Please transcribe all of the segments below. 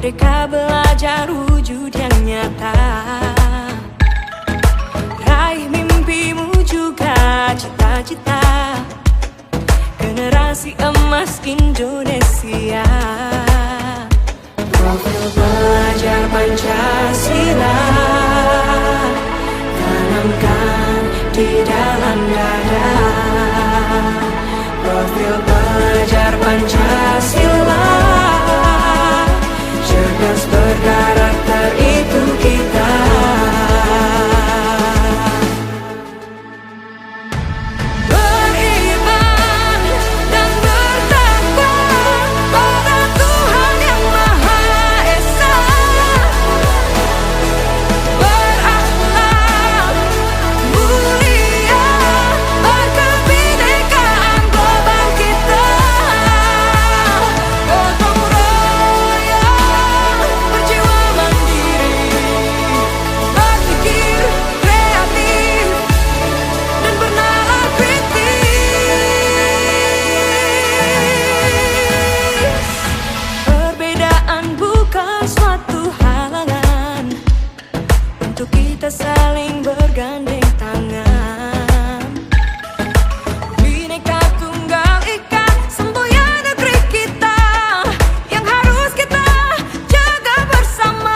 Merdeka belajar wujud yang nyata. Raih mimpimu juga cita-cita. Generasi emas Indonesia. Profil pelajar Pancasila tanamkan di dalam dada. Profil pelajar Pancasila, cerdas berkarakter itu kita. Kita saling bergandeng tangan. Bhinneka Tunggal Ika, semboyan negeri kita yang harus kita jaga bersama.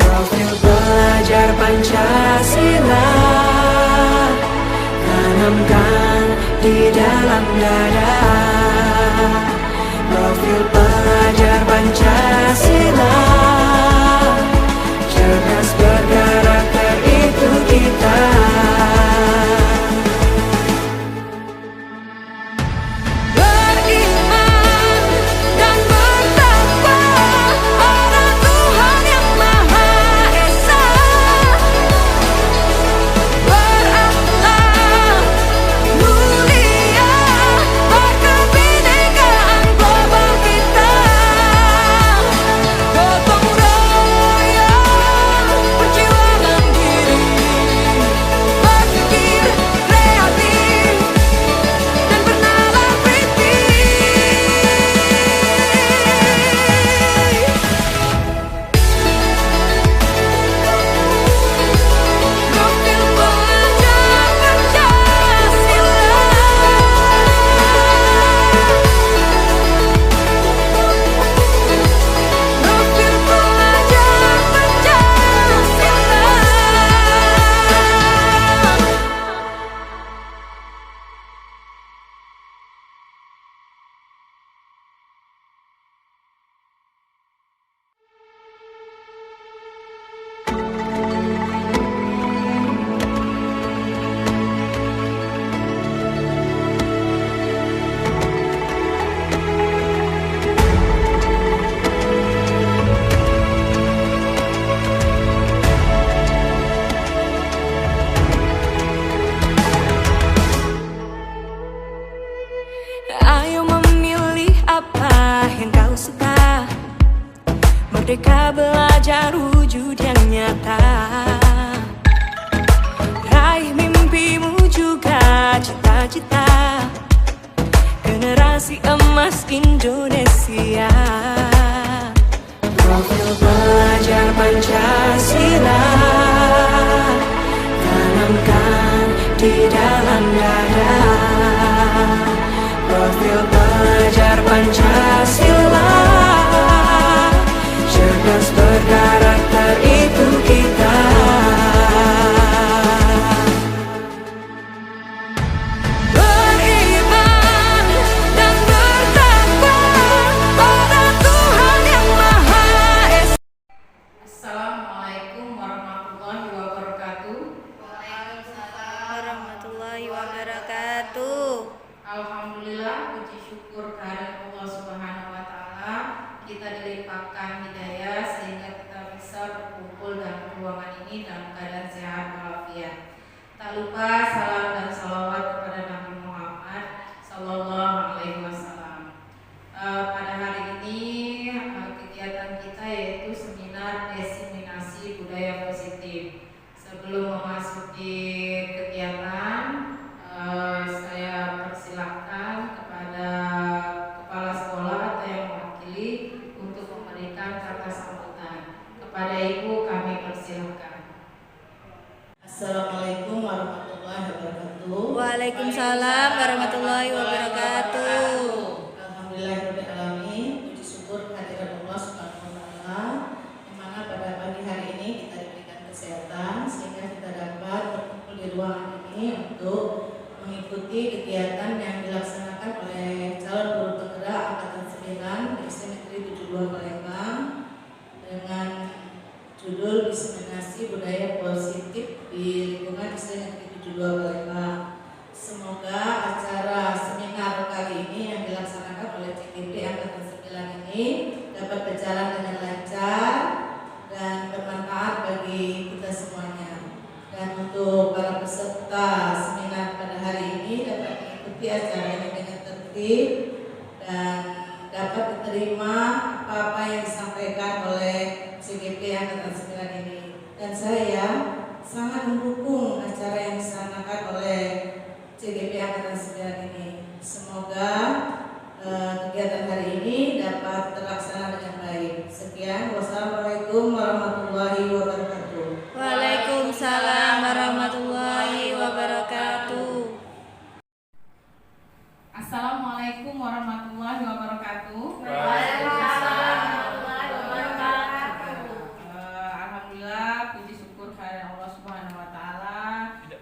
Profil pelajar Pancasila tanamkan di dalam dada. Profil pelajar Pancasila, cerdas berkarakter itu kita. Beriman dan bertakwa pada Tuhan Yang Maha Esa. Berakhlak mulia, berkebinekaan global kita. Gotong royong, berjiwa mandiri, berpikir kreatif, dan bernalar kritis. Profil pelajar Pancasila. Profil pelajar Pancasila. Ayo memilih apa yang kau suka. Merdeka belajar wujud yang nyata. Raih mimpimu juga cita-cita. Generasi emas Indonesia. Profil pelajar Pancasila tanamkan di dalam dada. Profil pelajar Pancasila, cerdas berkarakter itu kita. Beriman dan bertakwa pada Tuhan Yang Maha Esa. Assalamualaikum warahmatullahi wabarakatuh. Warahmatullahi wabarakatuh. Alhamdulillah, puji syukur kehadirat Allah Subhanahu wa taala, kita dilimpahkan hidayah sehingga kita bisa berkumpul dalam ruangan ini dalam keadaan sehat walafiat. Tak lupa salam dan salawat kepada Nabi Muhammad sallallahu alaihi wasallam. Pada hari ini kegiatan kita yaitu seminar diseminasi budaya positif. Sebelum memasuki kegiatan, saya persilahkan kepada kepala sekolah atau yang mewakili untuk memberikan kata sambutan. Kepada Ibu kami persilahkan. Assalamualaikum warahmatullahi wabarakatuh. Waalaikumsalam warahmatullahi wabarakatuh. Alhamdulillahirabbil alamin. Puji syukur kehadirat Allah Subhanahu wa taala yang mana pada pagi hari ini kita diberikan kesehatan sehingga kita dapat berkumpul di ruangan ini untuk mengikuti kegiatan yang dilaksanakan oleh calon guru penggerak angkatan 9 SD Negeri 72 Palembang dengan judul diseminasi budaya positif di lingkungan SD Negeri 72 Palembang. Semoga acara seminar kali ini yang dilaksanakan oleh CGP Angkatan 9 ini dapat berjalan dengan lancar dan bermanfaat bagi kita semuanya. Dan untuk para peserta seminar pada hari ini dapat mengikuti acara ini dengan tertib dan dapat diterima apa-apa yang disampaikan oleh CGP Angkatan 9 ini. Dan saya sangat mendukung acara yang dilaksanakan oleh CGP Angkatan 9 ini. Semoga kegiatan hari ini dapat terlaksana dengan baik. Sekian, wassalamualaikum warahmatullahi wabarakatuh. Waalaikumsalam warahmatullahi wabarakatuh. Assalamualaikum warahmatullahi wabarakatuh. Waalaikumsalam warahmatullahi wabarakatuh. Alhamdulillah, puji syukur kepada Allah Subhanahu wa taala.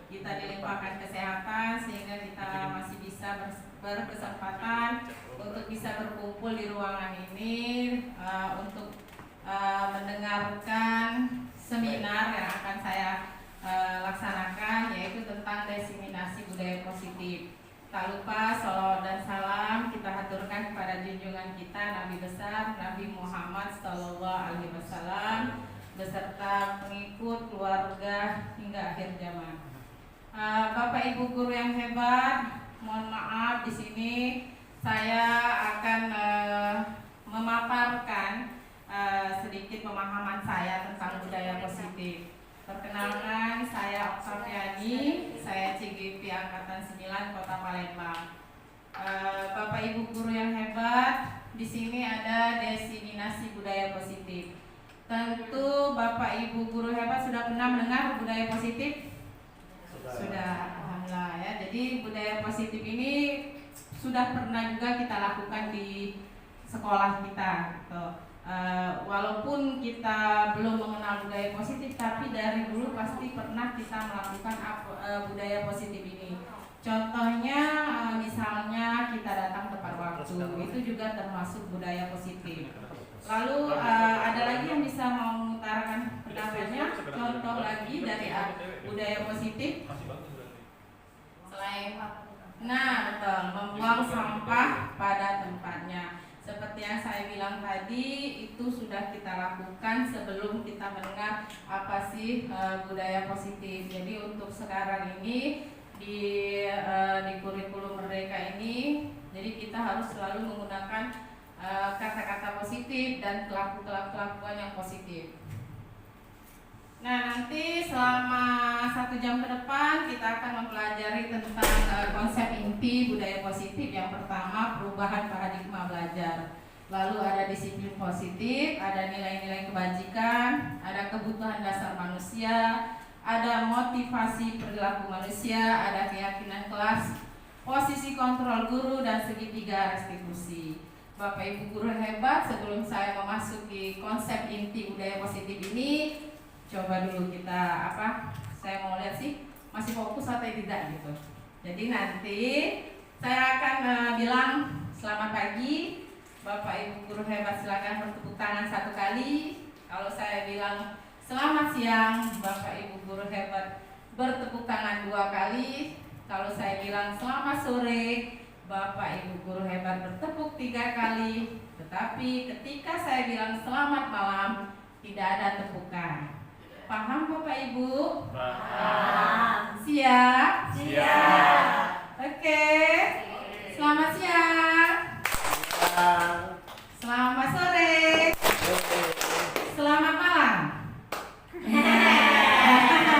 Kita dilimpahkan kesehatan sehingga kita masih bisa berkesempatan untuk bisa berkumpul di ruangan ini untuk mendengarkan seminar yang akan saya laksanakan, yaitu tentang diseminasi budaya positif. Tak lupa salawat dan salam kita haturkan kepada junjungan kita Nabi besar Nabi Muhammad SAW beserta pengikut, keluarga hingga akhir zaman. Bapak Ibu guru yang hebat, mohon maaf di sini saya akan memaparkan sedikit pemahaman saya tentang budaya positif. Perkenalkan, saya Oktaviani, saya CGP Angkatan 9 Kota Palembang. Bapak Ibu guru yang hebat, di sini ada diseminasi budaya positif. Tentu Bapak Ibu guru hebat sudah pernah mendengar budaya positif? Sudah, alhamdulillah ya. Jadi budaya positif ini sudah pernah juga kita lakukan di sekolah kita gitu. Walaupun kita belum mengenal budaya positif, tapi dari dulu pasti pernah kita melakukan budaya positif ini. Contohnya misalnya kita datang tepat waktu, itu juga termasuk budaya positif. Lalu ada lagi yang bisa mengutarakan pendapatnya, contoh lagi dari budaya positif selain betul, membuang sampah pada tempatnya. Seperti yang saya bilang tadi, itu sudah kita lakukan sebelum kita mendengar apa sih budaya positif. Jadi untuk sekarang ini di kurikulum Merdeka ini, jadi kita harus selalu menggunakan kata-kata positif dan kelakuan yang positif. Nah, nanti selama 1 jam ke depan kita akan mempelajari tentang konsep inti budaya positif. Yang pertama, perubahan paradigma belajar. Lalu ada disiplin positif, ada nilai-nilai kebajikan, ada kebutuhan dasar manusia, ada motivasi perilaku manusia, ada keyakinan kelas, posisi kontrol guru, dan segitiga restitusi. Bapak Ibu guru hebat, sebelum saya memasuki konsep inti budaya positif ini, coba dulu kita saya mau lihat sih masih fokus atau tidak gitu. Jadi nanti saya akan bilang selamat pagi, Bapak Ibu guru hebat silakan bertepuk tangan 1 kali. Kalau saya bilang selamat siang, Bapak Ibu guru hebat bertepuk tangan 2 kali. Kalau saya bilang selamat sore, Bapak Ibu guru hebat bertepuk 3 kali. Tetapi ketika saya bilang selamat malam, tidak ada tepukan. Paham Bapak Ibu? Paham. Siap? Siap. Oke. Selamat siang. Selamat sore. Selamat malam.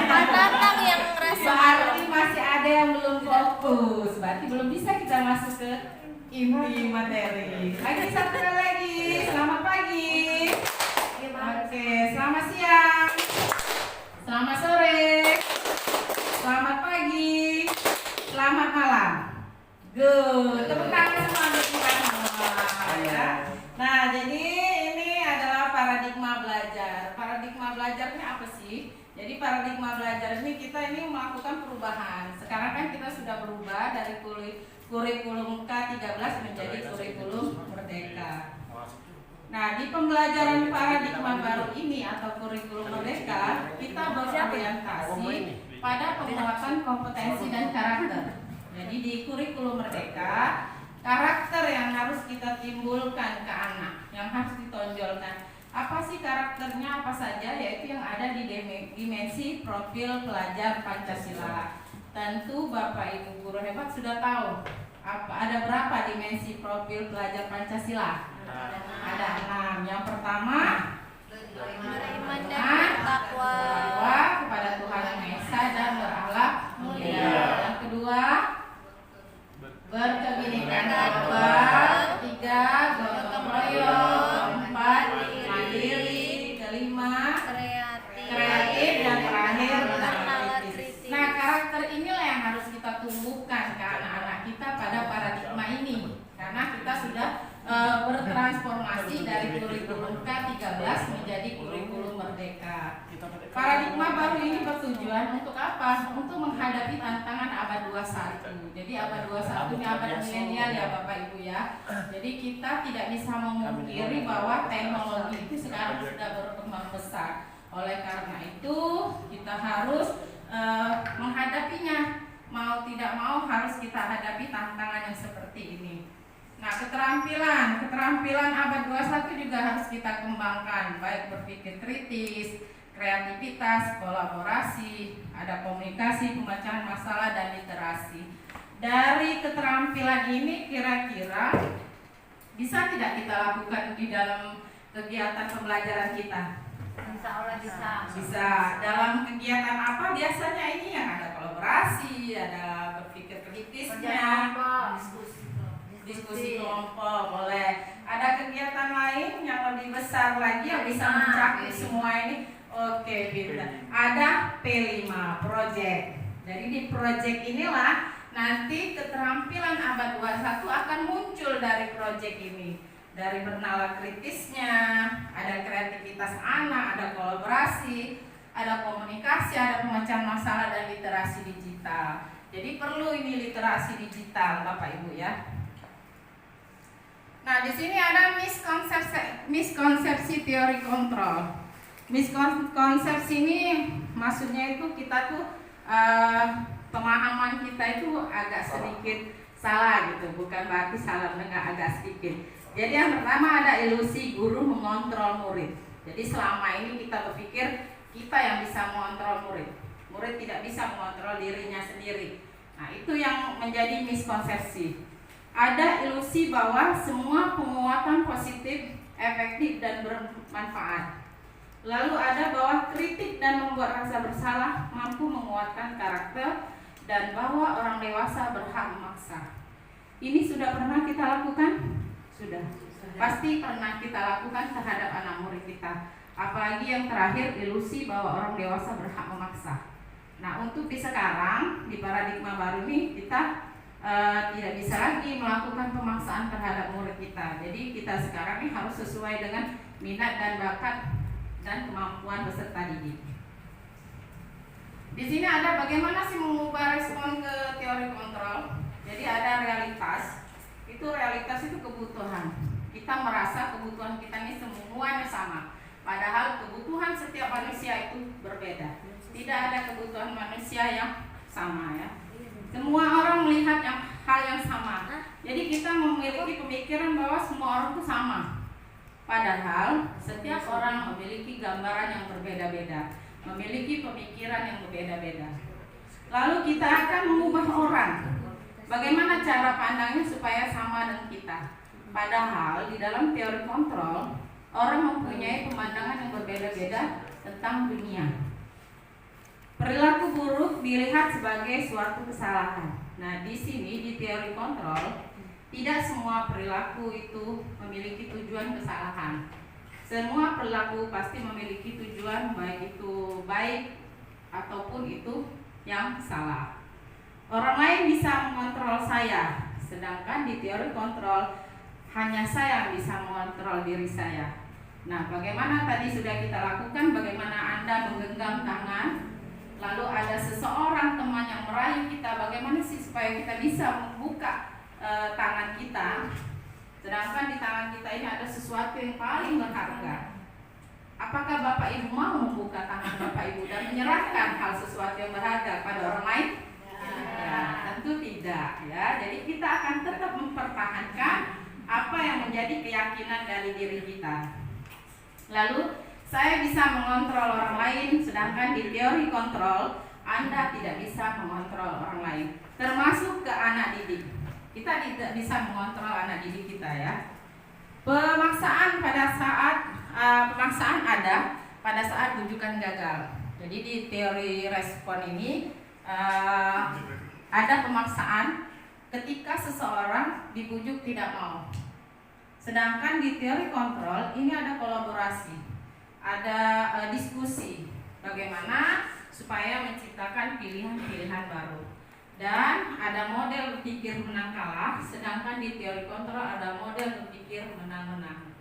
Datang yang ngerasa Berarti masih ada yang belum fokus. Berarti belum bisa kita masuk ke inti materi. Lagi 1 kali lagi. Selamat pagi. paradigma belajar. Paradigma belajar ini apa sih? Jadi paradigma belajar ini kita ini melakukan perubahan. Sekarang kan kita sudah berubah dari kurikulum K13 menjadi kurikulum Merdeka. Nah, di pembelajaran paradigma baru ini atau kurikulum Merdeka, kita berorientasi pada penguatan kompetensi dan karakter. Jadi di kurikulum Merdeka, karakter yang harus kita timbulkan ke anak, yang harus ditonjolkan. Apa sih karakternya, apa saja, yaitu yang ada di dimensi profil pelajar Pancasila. Tentu Bapak Ibu guru hebat sudah tahu ada berapa dimensi profil pelajar Pancasila? Ada 6. Yang pertama, Beriman dan bertakwa. bertakwa kepada Tuhan Yang Maha Esa dan berakhlak mulia. Yang kedua, berkebinekaan global. Ketiga, gotong royong. Keempat, mandiri. Kelima, kreatif. Dan terakhir, bernalar kritis. Nah, karakter inilah yang harus kita tumbuhkan ke anak-anak kita pada paradigma ini, karena kita sudah bertransformasi dari kurikulum K13 menjadi kurikulum Merdeka. Paradigma baru ini bertujuan untuk apa? Untuk menghadapi tantangan abad 21. Jadi abad 21 ini abad milenial ya Bapak Ibu ya. Jadi kita tidak bisa memungkiri bahwa teknologi itu sekarang sudah berkembang besar. Oleh karena itu kita harus menghadapinya. Mau tidak mau harus kita hadapi tantangan yang seperti ini. Nah, keterampilan abad 21 juga harus kita kembangkan, baik berpikir kritis, kreativitas, kolaborasi, ada komunikasi, pemecahan masalah, dan literasi. Dari keterampilan ini kira-kira bisa tidak kita lakukan di dalam kegiatan pembelajaran kita? Insya Allah bisa. Bisa. Dalam kegiatan apa biasanya ini yang ada kolaborasi, ada berpikir kritisnya, diskusi kelompok, boleh. Ada kegiatan lain yang lebih besar lagi yang bisa mencakup semua ini. Oke, bisa. Ada P5 project. Jadi di project inilah nanti keterampilan abad 21 akan muncul dari project ini. Dari bernalar kritisnya, ada kreativitas anak, ada kolaborasi, ada komunikasi, ada pemecahan masalah, dan literasi digital. Jadi perlu ini literasi digital, Bapak Ibu ya. Nah, di sini ada miskonsepsi teori kontrol. Miskonsepsi ini maksudnya itu kita tuh pemahaman kita itu agak sedikit salah gitu, bukan berarti salah mendengar, agak sedikit. Jadi yang pertama ada ilusi guru mengontrol murid. Jadi selama ini kita berpikir kita yang bisa mengontrol murid. Murid tidak bisa mengontrol dirinya sendiri. Nah, itu yang menjadi miskonsepsi. Ada ilusi bahwa semua penguatan positif, efektif, dan bermanfaat. Lalu ada bahwa kritik dan membuat rasa bersalah mampu menguatkan karakter, dan bahwa orang dewasa berhak memaksa. Ini sudah pernah kita lakukan? Sudah. Pasti pernah kita lakukan terhadap anak murid kita. Apalagi yang terakhir, ilusi bahwa orang dewasa berhak memaksa. Nah, untuk di sekarang, di paradigma baru ini, kita tidak bisa lagi melakukan pemaksaan terhadap murid kita. Jadi kita sekarang ini harus sesuai dengan minat dan bakat dan kemampuan peserta didik. Di sini ada bagaimana sih mengubah respon ke teori kontrol. Jadi ada realitas. Itu realitas itu kebutuhan. Kita merasa kebutuhan kita ini semuanya sama. Padahal kebutuhan setiap manusia itu berbeda. Tidak ada kebutuhan manusia yang sama ya. Semua orang melihat hal yang sama. Jadi kita memiliki pemikiran bahwa semua orang itu sama. Padahal setiap orang memiliki gambaran yang berbeda-beda, memiliki pemikiran yang berbeda-beda. Lalu kita akan mengubah orang. Bagaimana cara pandangnya supaya sama dengan kita? Padahal di dalam teori kontrol, orang mempunyai pemandangan yang berbeda-beda tentang dunia. Perilaku buruk dilihat sebagai suatu kesalahan. Nah, di sini di teori kontrol, tidak semua perilaku itu memiliki tujuan kesalahan. Semua perilaku pasti memiliki tujuan, baik itu baik ataupun itu yang salah. Orang lain bisa mengontrol saya, sedangkan di teori kontrol hanya saya yang bisa mengontrol diri saya. Nah, bagaimana tadi sudah kita lakukan, bagaimana Anda menggenggam tangan, lalu ada seseorang teman yang merayu kita, bagaimana sih supaya kita bisa membuka tangan kita, sedangkan di tangan kita ini ada sesuatu yang paling berharga. Apakah Bapak Ibu mau membuka tangan Bapak Ibu dan menyerahkan hal sesuatu yang berharga pada orang lain? Ya, tentu tidak ya. Jadi kita akan tetap mempertahankan apa yang menjadi keyakinan dari diri kita. Lalu saya bisa mengontrol orang lain, sedangkan di teori kontrol Anda tidak bisa mengontrol orang lain, termasuk ke anak didik. Kita tidak bisa mengontrol anak didik kita ya. Pemaksaan ada pada saat bujukan gagal. Jadi di teori respon ini ada pemaksaan ketika seseorang dibujuk tidak mau. Sedangkan di teori kontrol ini ada kolaborasi, ada diskusi bagaimana supaya menciptakan pilihan-pilihan baru. Dan ada model berpikir menang kalah, sedangkan di teori kontrol ada model berpikir menang-menang.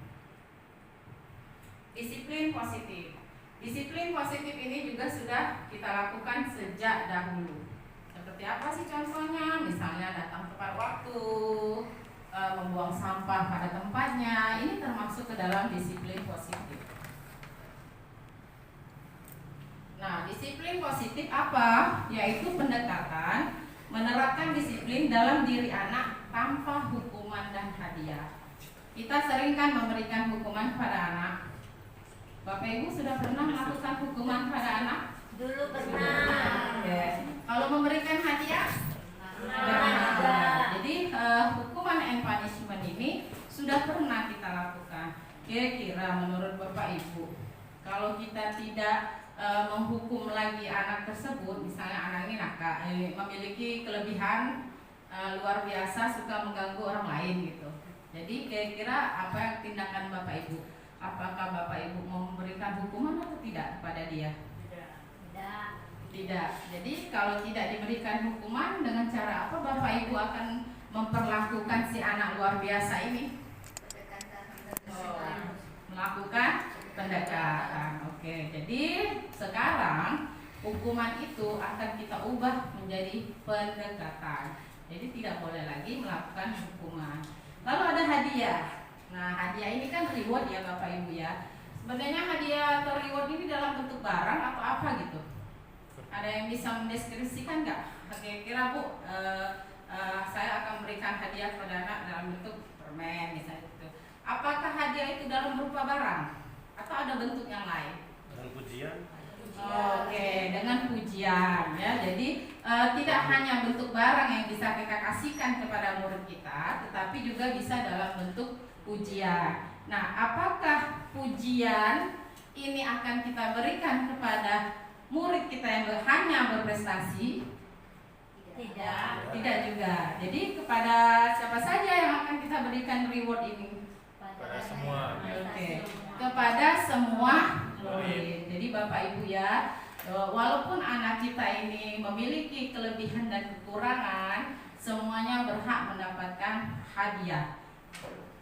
Disiplin positif. Disiplin positif ini juga sudah kita lakukan sejak dahulu. Seperti apa sih contohnya? Misalnya datang tepat waktu, membuang sampah pada tempatnya. Ini termasuk ke dalam disiplin positif. Nah, disiplin positif apa? Yaitu pendekatan menerapkan disiplin dalam diri anak tanpa hukuman dan hadiah. Kita sering kan memberikan hukuman pada anak. Bapak Ibu sudah pernah melakukan hukuman pada anak? Dulu pernah. Yes. Kalau memberikan hadiah? Jadi hukuman and punishment ini sudah pernah kita lakukan. Kira-kira menurut Bapak Ibu, kalau kita tidak menghukum lagi anak tersebut, misalnya anak ini nakal, memiliki kelebihan luar biasa, suka mengganggu orang lain gitu. Jadi kira-kira apa yang tindakan Bapak Ibu? Apakah Bapak Ibu mau memberikan hukuman atau tidak kepada dia? Tidak. Jadi kalau tidak diberikan hukuman, dengan cara apa Bapak Ibu akan memperlakukan si anak luar biasa ini? Melakukan pendekatan. Oke, jadi sekarang hukuman itu akan kita ubah menjadi pendekatan. Jadi tidak boleh lagi melakukan hukuman. Lalu ada hadiah. Nah, hadiah ini kan reward ya Bapak Ibu ya. Sebenarnya hadiah atau reward ini dalam bentuk barang atau apa gitu? Ada yang bisa mendeskripsikan nggak? Kira-kira Bu, saya akan berikan hadiah pada anak dalam bentuk permen misalnya gitu. Apakah hadiah itu dalam berupa barang? Atau ada bentuk yang lain? Dengan pujian. Oke, dengan pujian ya. Jadi tidak hanya bentuk barang yang bisa kita kasihkan kepada murid kita, tetapi juga bisa dalam bentuk pujian. Nah, apakah pujian ini akan kita berikan kepada murid kita yang hanya berprestasi? Tidak juga. Jadi kepada siapa saja yang akan kita berikan reward ini? Pada semua. Oke. Kepada semua murid. Jadi Bapak Ibu ya, walaupun anak kita ini memiliki kelebihan dan kekurangan, semuanya berhak mendapatkan hadiah.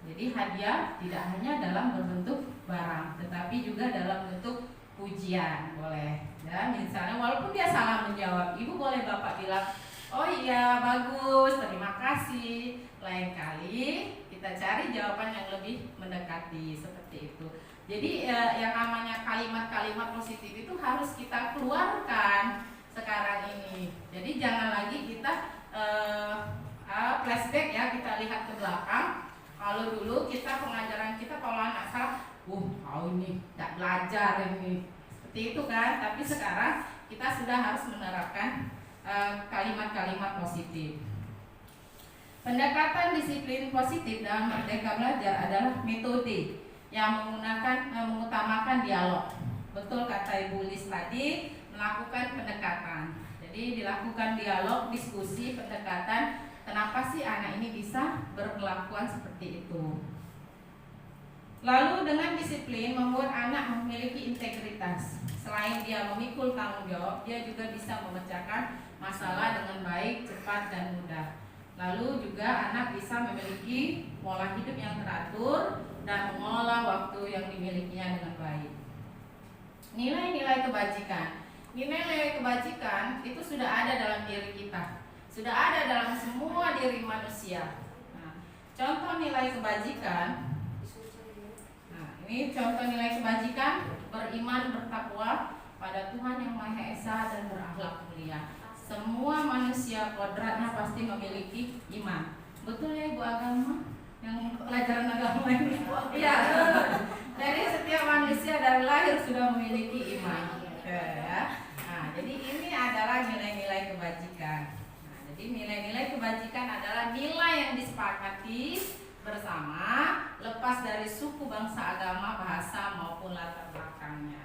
Jadi hadiah tidak hanya dalam berbentuk barang, tetapi juga dalam bentuk pujian boleh. Ya, misalnya walaupun dia salah menjawab, Ibu boleh Bapak bilang, oh iya bagus, terima kasih. Lain kali kita cari jawaban yang lebih mendekati seperti itu. Jadi yang namanya kalimat-kalimat positif itu harus kita keluarkan sekarang ini. Jadi jangan lagi kita flashback ya, kita lihat ke belakang. Kalau dulu kita pengajaran kita kalau anak salah, kau ini tidak belajar ini, seperti itu kan. Tapi sekarang kita sudah harus menerapkan kalimat-kalimat positif. Pendekatan disiplin positif dalam Merdeka Belajar adalah metode yang mengutamakan dialog. Betul kata Ibu Lis tadi, melakukan pendekatan. Jadi dilakukan dialog, diskusi, pendekatan. Kenapa sih anak ini bisa berkelakuan seperti itu? Lalu dengan disiplin membuat anak memiliki integritas. Selain dia memikul tanggung jawab, dia juga bisa memecahkan masalah dengan baik, cepat, dan mudah. Lalu juga anak bisa memiliki pola hidup yang teratur, dan mengelola waktu yang dimilikinya dengan baik. Nilai-nilai kebajikan. Nilai-nilai kebajikan itu sudah ada dalam diri kita, sudah ada dalam semua diri manusia. Nah, contoh nilai kebajikan. Nah, ini contoh nilai kebajikan: beriman, bertakwa pada Tuhan yang Maha Esa dan berakhlak mulia. Semua manusia kodratnya pasti memiliki iman. Betul ya Ibu Agama? Yang pelajaran agama ini. Iya. Jadi setiap manusia dari lahir sudah memiliki iman. Ya. Nah, jadi ini adalah nilai-nilai kebajikan. Nah, jadi nilai-nilai kebajikan adalah nilai yang disepakati bersama, lepas dari suku, bangsa, agama, bahasa maupun latar belakangnya.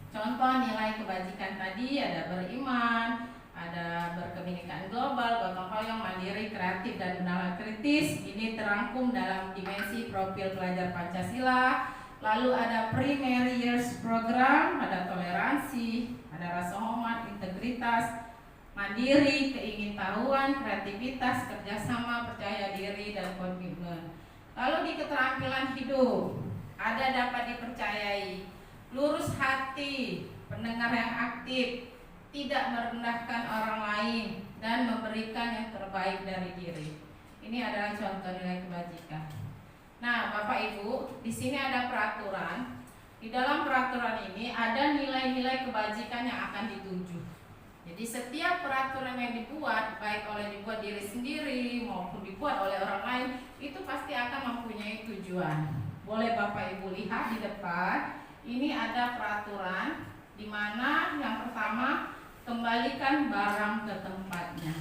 Contoh nilai kebajikan tadi ada beriman, ada berkebinekaan global, gotong royong, mandiri, kreatif, dan benalar kritis. Ini terangkum dalam dimensi profil pelajar Pancasila. Lalu ada primary years program, ada toleransi, ada rasa hormat, integritas, mandiri, keingintahuan, kreativitas, kerjasama, percaya diri, dan komitmen. Lalu di keterampilan hidup ada dapat dipercayai, lurus hati, pendengar yang aktif, tidak merendahkan orang lain, dan memberikan yang terbaik dari diri. Ini adalah contoh nilai kebajikan. Nah, Bapak Ibu, di sini ada peraturan. Di dalam peraturan ini ada nilai-nilai kebajikan yang akan dituju. Jadi setiap peraturan yang dibuat, baik dibuat diri sendiri maupun dibuat oleh orang lain, itu pasti akan mempunyai tujuan. Boleh Bapak Ibu lihat di depan. Ini ada peraturan di mana yang pertama, kembalikan barang ke tempatnya.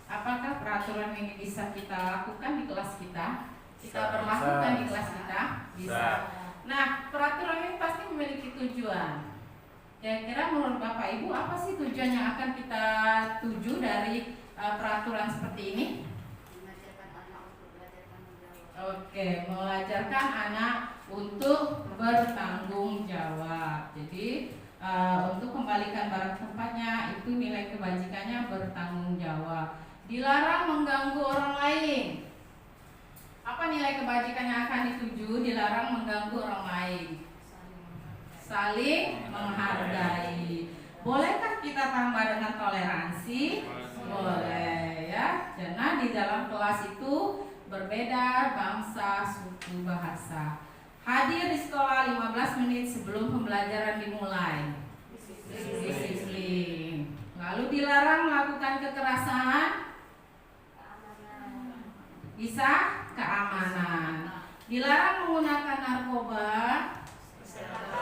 Apakah peraturan ini bisa kita lakukan di kelas kita? Kita berlakukan di kelas kita? Bisa. Nah, peraturan ini pasti memiliki tujuan. Kira-kira menurut Bapak Ibu apa sih tujuan yang akan kita tuju dari peraturan seperti ini? Mengajarkan anak untuk belajar tanggung jawab. Oke, mengajarkan anak untuk bertanggung jawab. Jadi untuk kembalikan barang tempatnya itu nilai kebajikannya bertanggung jawab. Dilarang mengganggu orang lain. Apa nilai kebajikan yang akan dituju? Dilarang mengganggu orang lain. Saling menghargai. Bolehkah kita tambah dengan toleransi? Boleh ya. Karena di dalam kelas itu berbeda bangsa, suku, bahasa. Hadir di sekolah 15 menit sebelum pembelajaran dimulai. Disiplin. Lalu dilarang melakukan kekerasan. Bisa keamanan. Dilarang menggunakan narkoba.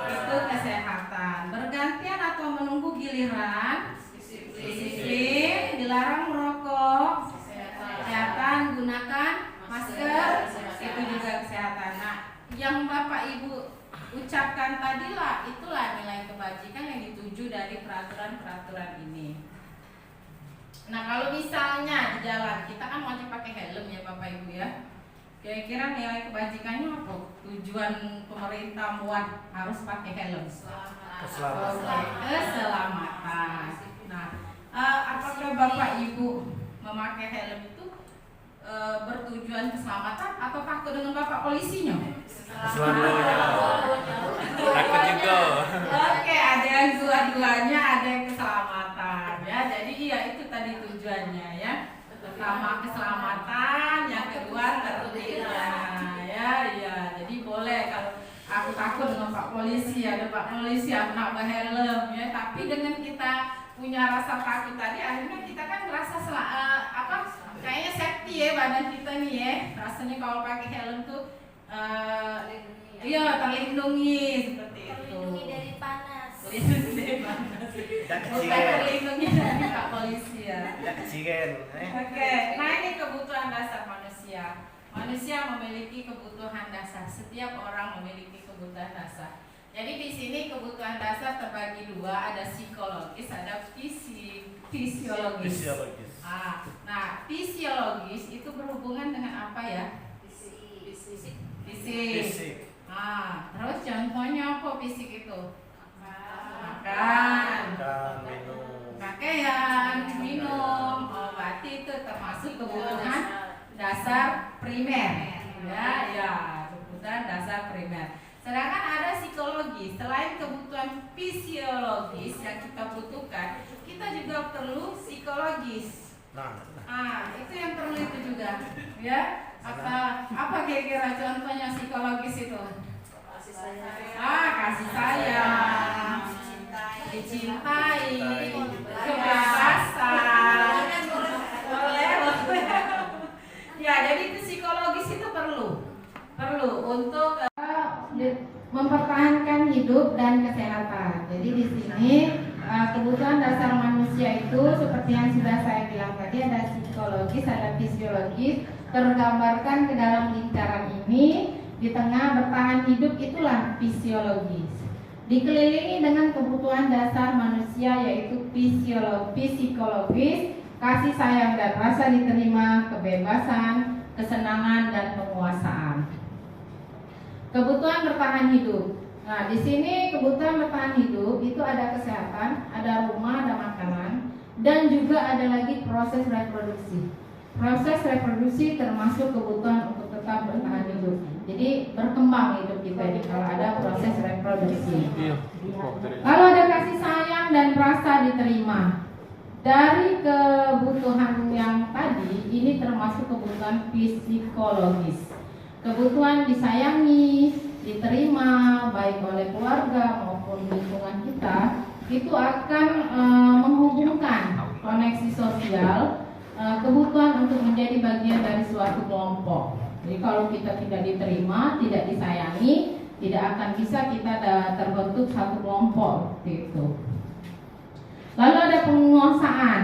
Itu kesehatan. Bergantian atau menunggu giliran. Disiplin. Dilarang merokok. Kesehatan. Gunakan masker. Itu juga kesehatan. Nah, yang Bapak Ibu ucapkan tadilah itulah nilai kebajikan yang dituju dari peraturan-peraturan ini. Nah, kalau misalnya di jalan kita kan wajib pakai helm ya Bapak Ibu ya. Kira-kira nilai kebajikannya apa? Tujuan pemerintah buat harus pakai helm. Keselamatan. Nah, apakah Bapak Ibu memakai helm itu bertujuan keselamatan atau takut dengan Bapak polisinya? Keselamatan. Takut juga. Oke, ada yang dua-duanya, ada yang keselamatan ya. Jadi iya itu tadi tujuannya ya. Pertama keselamatan, yang kedua tertibnya ya. Iya, jadi boleh kalau aku takut dengan Pak Polisi, ada Pak Polisi aku nak berhelm ya. Tapi dengan kita punya rasa takut tadi, akhirnya kita kan merasa kayaknya safety ya badan kita nih ya. Rasanya kalau pakai helm tuh iya terlindungi seperti itu. Terlindungi dari panas. Terlindungi dari panas. Bukan terlindungi dari Pak Polisi ya. Oke, nah ini kebutuhan dasar manusia. Manusia memiliki kebutuhan dasar. Setiap orang memiliki kebutuhan dasar. Jadi di sini kebutuhan dasar terbagi dua, ada psikologis, ada fisiologis. Nah, fisiologis itu berhubungan dengan apa ya? Fisik. Terus contohnya apa fisik itu? Makan, pakaian, minum, berarti itu termasuk kebutuhan dasar primer. ya, kebutuhan dasar primer. Sedangkan ada psikologis. Selain kebutuhan fisiologis yang kita butuhkan, kita juga perlu psikologis. Itu yang perlu itu juga, ya. Apa kira-kira contohnya psikologis itu? Kasih sayang. Kasih sayang, dicintai, kebebasan. Ya, jadi itu psikologis itu perlu untuk mempertahankan hidup dan kesehatan. Jadi di sini kebutuhan dasar manusia itu seperti yang sudah saya bilang tadi, ada psikologis, ada fisiologis, tergambarkan ke dalam lingkaran ini. Di tengah bertahan hidup itulah fisiologis. Dikelilingi dengan kebutuhan dasar manusia yaitu psikologis, kasih sayang dan rasa diterima, kebebasan, kesenangan dan penguasaan. Kebutuhan bertahan hidup. Nah, di sini kebutuhan bertahan hidup itu ada kesehatan, ada rumah, ada makanan, dan juga ada lagi proses reproduksi. Proses reproduksi termasuk kebutuhan untuk tetap bertahan hidup. Jadi berkembang hidup kita ini kalau ada proses reproduksi. Kalau ada kasih sayang dan rasa diterima. Dari kebutuhan yang tadi, ini termasuk kebutuhan psikologis. Kebutuhan disayangi, diterima, baik oleh keluarga maupun lingkungan kita, itu akan menghubungkan koneksi sosial, kebutuhan untuk menjadi bagian dari suatu kelompok. Jadi kalau kita tidak diterima, tidak disayangi, tidak akan bisa kita terbentuk satu kelompok seperti itu. Lalu ada penguasaan.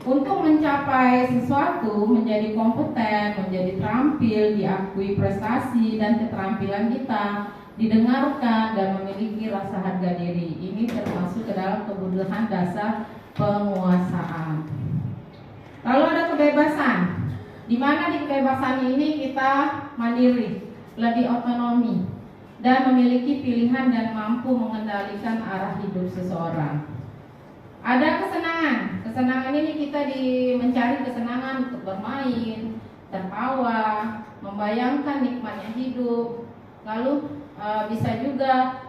Untuk mencapai sesuatu, menjadi kompeten, menjadi terampil, diakui prestasi dan keterampilan kita, didengarkan dan memiliki rasa harga diri. Ini termasuk ke dalam kebutuhan dasar penguasaan. Lalu ada kebebasan. Di mana di kebebasan ini kita mandiri, lebih otonomi, dan memiliki pilihan dan mampu mengendalikan arah hidup seseorang. Ada kesenangan. Kesenangan ini kita mencari kesenangan untuk bermain, tertawa, membayangkan nikmatnya hidup. Lalu bisa juga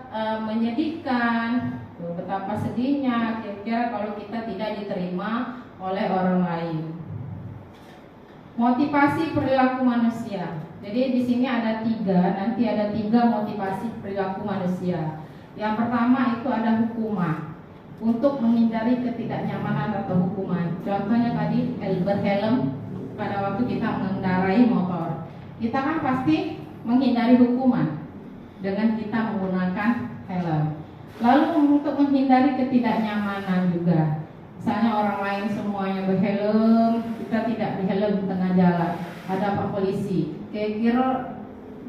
menyedihkan, betapa sedihnya kira-kira kalau kita tidak diterima oleh orang lain. Motivasi perilaku manusia. Jadi di sini ada nanti ada tiga motivasi perilaku manusia. Yang pertama itu ada hukuman. Untuk menghindari ketidaknyamanan atau hukuman. Contohnya tadi berhelm pada waktu kita mengendarai motor. Kita kan pasti menghindari hukuman dengan kita menggunakan helm. Lalu untuk menghindari ketidaknyamanan juga. Misalnya orang lain semuanya berhelm, kita tidak berhelm di tengah jalan. Ada Pak Polisi. Kira-kira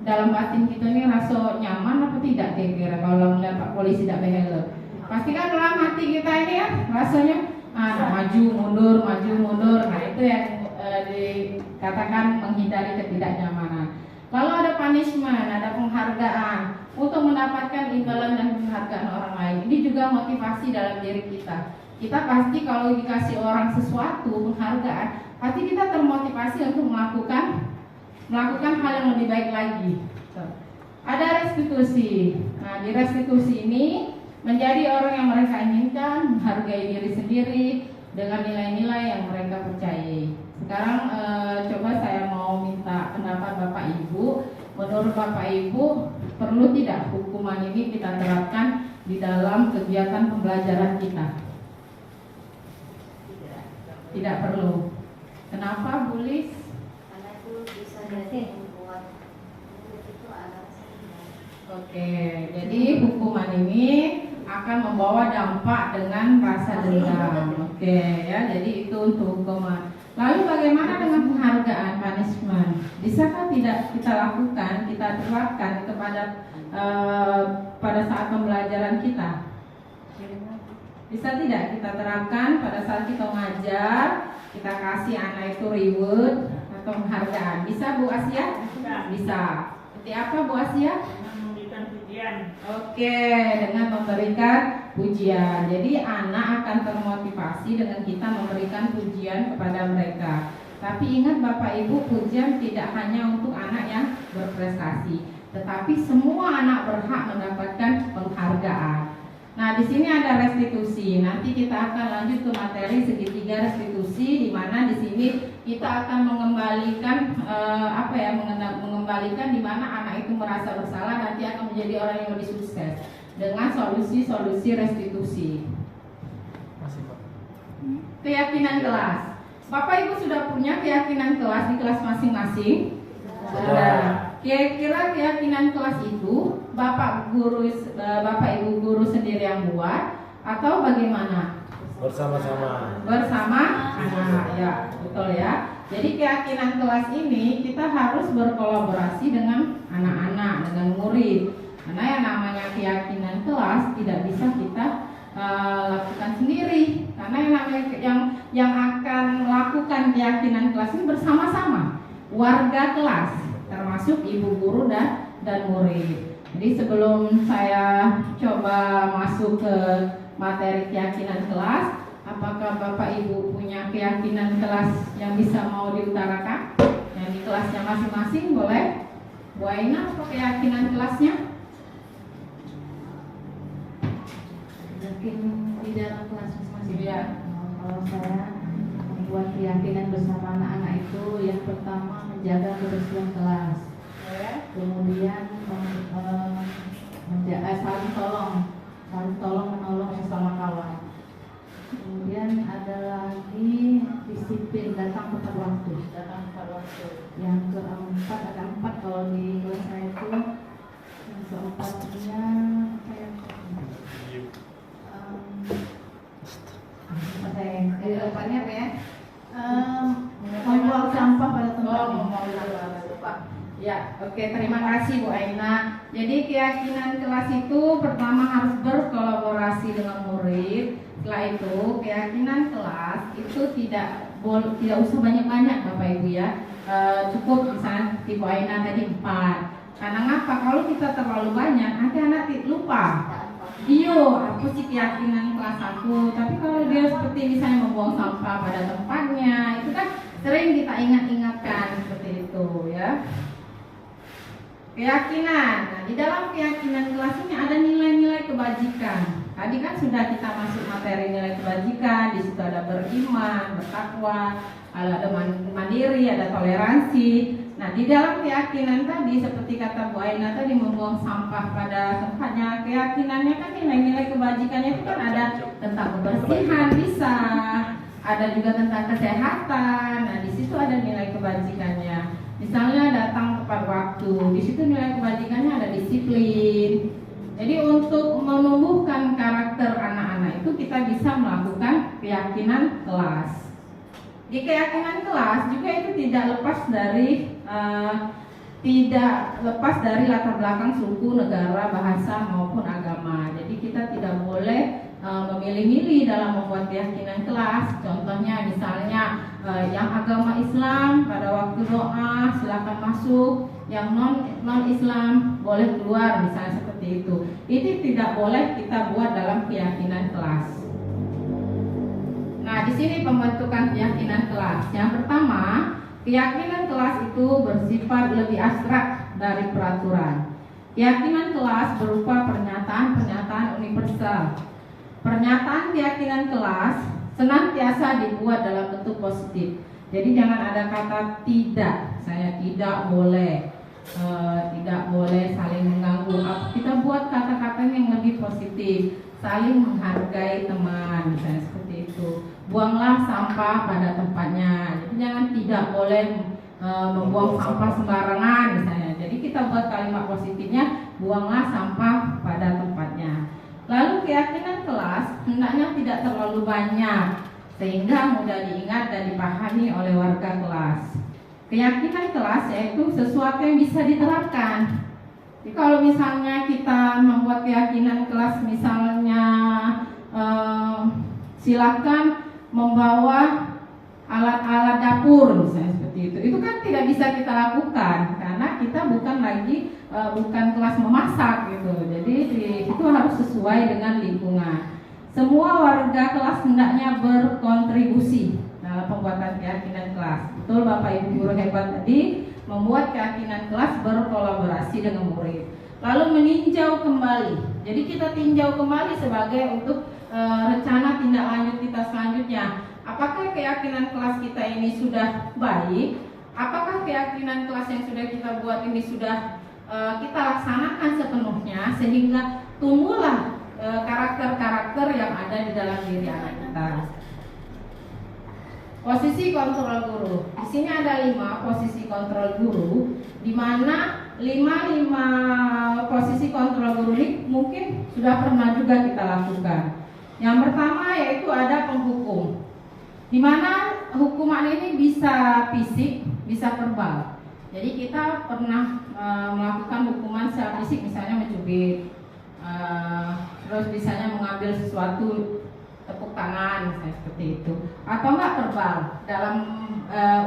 dalam batin kita ini rasa nyaman apa tidak kira-kira kalau melihat Pak Polisi tidak berhelm? Pasti kan dalam hati kita ini ya rasanya maju mundur. Nah itu yang dikatakan menghindari ketidaknyamanan. Lalu ada punishment, ada penghargaan untuk mendapatkan imbalan dan penghargaan orang lain. Ini juga motivasi dalam diri kita. Kita pasti kalau dikasih orang sesuatu penghargaan, pasti kita termotivasi untuk melakukan hal yang lebih baik lagi. Ada restitusi. Nah di restitusi ini menjadi orang yang mereka inginkan, menghargai diri sendiri dengan nilai-nilai yang mereka percayai. Sekarang coba saya mau minta pendapat Bapak Ibu. Menurut Bapak Ibu, perlu tidak hukuman ini kita terapkan di dalam kegiatan pembelajaran kita? Tidak perlu. Kenapa, Bu Lis? Karena itu bisa jadi membuat itu agak sedih. Oke, jadi hukuman ini akan membawa dampak dengan rasa dendam. Oke, ya, jadi itu untuk hukuman. Lalu bagaimana dengan penghargaan, punishment? Bisakah tidak kita lakukan, kita terapkan pada saat pembelajaran kita? Bisa tidak kita terapkan pada saat kita mengajar, kita kasih anak itu reward atau penghargaan? Bisa Bu Asia? Bisa. Seperti apa Bu Asia? Oke, dengan memberikan pujian. Jadi anak akan termotivasi dengan kita memberikan pujian kepada mereka. Tapi ingat Bapak Ibu, pujian tidak hanya untuk anak yang berprestasi, tetapi semua anak berhak mendapatkan penghargaan. Nah, di sini ada restitusi. Nanti kita akan lanjut ke materi segitiga restitusi, di mana di sini kita akan mengembalikan mengembalikan di mana anak itu merasa bersalah, nanti akan menjadi orang yang lebih sukses dengan solusi-solusi restitusi. Keyakinan kelas. Bapak Ibu sudah punya keyakinan kelas di kelas masing-masing? Sudah. Kira-kira keyakinan kelas itu Bapak Ibu guru sendiri yang buat atau bagaimana? Bersama-sama. Bersama anak, ya, betul ya. Jadi keyakinan kelas ini kita harus berkolaborasi dengan anak-anak, dengan murid. Karena yang namanya keyakinan kelas tidak bisa kita lakukan sendiri. Karena yang namanya yang akan melakukan keyakinan kelas ini bersama-sama warga kelas, termasuk ibu guru dan murid. Jadi sebelum saya coba masuk ke materi keyakinan kelas, apakah Bapak Ibu punya keyakinan kelas yang bisa mau diutarakan? Yang di kelasnya masing-masing boleh? Bu Aina, apa keyakinan kelasnya? Mungkin di dalam kelas masing-masing. Ya. Kalau saya membuat keyakinan bersama anak-anak itu, yang pertama menjaga kebersihan kelas, kemudian saling tolong menolong sesama kawan. Kemudian ada lagi disiplin, datang tepat waktu. Yang keempat, ada 4 kalau di kelas saya itu. Yang keempatnya Depannya apa ya? membuang sampah pada tempatnya. Ya, oke, terima kasih Bu Aina. Jadi keyakinan kelas itu pertama harus berkolaborasi dengan murid. Setelah itu keyakinan kelas itu tidak usah banyak-banyak Bapak Ibu ya. Cukup misalnya di Bu Aina tadi 4. Karena ngapa? Kalau kita terlalu banyak nanti anak lupa. Iyo, aku sih keyakinan kelas aku. Tapi kalau dia seperti misalnya membuang sampah pada tempatnya, itu kan sering kita ingat-ingatkan seperti itu ya. Keyakinan. Nah, di dalam keyakinan kelas ini ada nilai-nilai kebajikan. Tadi kan sudah kita masuk materi nilai kebajikan. Di situ ada beriman, bertakwa, ada mandiri, ada toleransi. Nah, di dalam keyakinan tadi seperti kata Bu Aina tadi, membuang sampah pada tempatnya, keyakinannya kan nilai-nilai kebajikannya itu kan ada tentang kebersihan bisa, ada juga tentang kesehatan. Nah, di situ ada nilai kebajikannya. Misalnya datang tepat waktu, di situ nilai kebajikannya ada disiplin. Jadi untuk menumbuhkan karakter anak-anak itu kita bisa melakukan keyakinan kelas. Di keyakinan kelas juga itu tidak lepas dari latar belakang suku, negara, bahasa maupun agama. Jadi kita tidak boleh memilih-milih dalam membuat keyakinan kelas. Contohnya misalnya yang agama Islam pada waktu doa silakan masuk, yang non Islam boleh keluar, misalnya seperti itu. Ini tidak boleh kita buat dalam keyakinan kelas. Nah, di sini pembentukan keyakinan kelas. Yang pertama, keyakinan kelas itu bersifat lebih abstrak dari peraturan. Keyakinan kelas berupa pernyataan-pernyataan universal. Pernyataan keyakinan kelas senantiasa dibuat dalam bentuk positif. Jadi jangan ada kata tidak, saya tidak boleh saling mengganggu. Kita buat kata-kata yang lebih positif, saling menghargai teman, misalnya seperti itu. Buanglah sampah pada tempatnya. Jadi jangan tidak boleh membuang sampah sembarangan misalnya. Jadi kita buat kalimat positifnya, buanglah sampah pada tempatnya. Lalu keyakinan kelas hendaknya tidak terlalu banyak sehingga mudah diingat dan dipahami oleh warga kelas. Keyakinan kelas yaitu sesuatu yang bisa diterapkan. Jadi kalau misalnya kita membuat keyakinan kelas, misalnya silakan membawa alat-alat dapur misalnya seperti itu kan tidak bisa kita lakukan karena kita bukan kelas memasak gitu. Jadi itu harus sesuai dengan lingkungan. Semua warga kelas hendaknya berkontribusi pembuatan keyakinan kelas. Betul Bapak Ibu guru hebat tadi membuat keyakinan kelas berkolaborasi dengan murid. Lalu meninjau kembali. Jadi kita tinjau kembali sebagai untuk rencana tindak lanjut kita selanjutnya. Apakah keyakinan kelas kita ini sudah baik? Apakah keyakinan kelas yang sudah kita buat ini sudah kita laksanakan sepenuhnya sehingga tumbuhlah karakter-karakter yang ada di dalam diri anak kita. Posisi kontrol guru. Di sini ada 5 posisi kontrol guru, di mana 5 posisi kontrol guru ini mungkin sudah pernah juga kita lakukan. Yang pertama yaitu ada penghukum, di mana hukuman ini bisa fisik, bisa verbal. Jadi kita pernah melakukan hukuman secara fisik, misalnya mencubit, terus misalnya mengambil sesuatu, tepuk tangan, misalnya seperti itu, atau enggak verbal dalam